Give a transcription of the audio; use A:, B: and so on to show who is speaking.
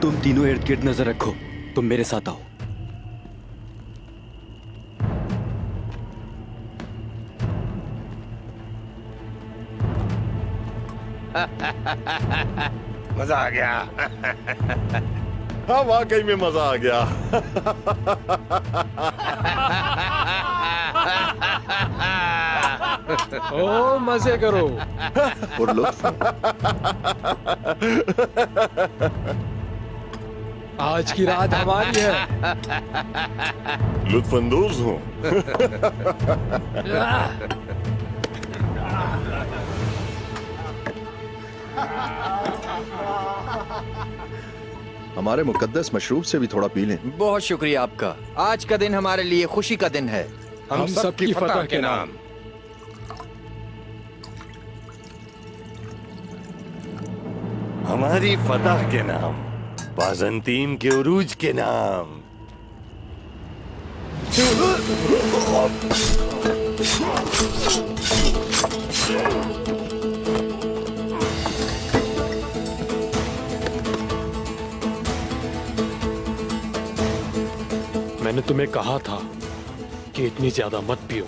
A: तुम तीनों इर्द गिर्द नजर रखो। तुम मेरे साथ आओ।
B: मजा आ गया।
C: हाँ वाकई में मजा आ गया।
D: ओ मजे करो
C: और लुत्फ।
D: आज की रात हमारी है।
C: लुत्फानंदोज हूँ। हमारे मुकद्दस मशरूब से भी थोड़ा पी लें।
E: बहुत शुक्रिया आपका। आज का दिन हमारे लिए खुशी का दिन है।
D: हम सबकी फतह के नाम।
B: हमारी फतह के नाम, बाज़ंतीन के उरूज के नाम।
D: मैंने तुम्हें कहा था कि इतनी ज्यादा मत पियो।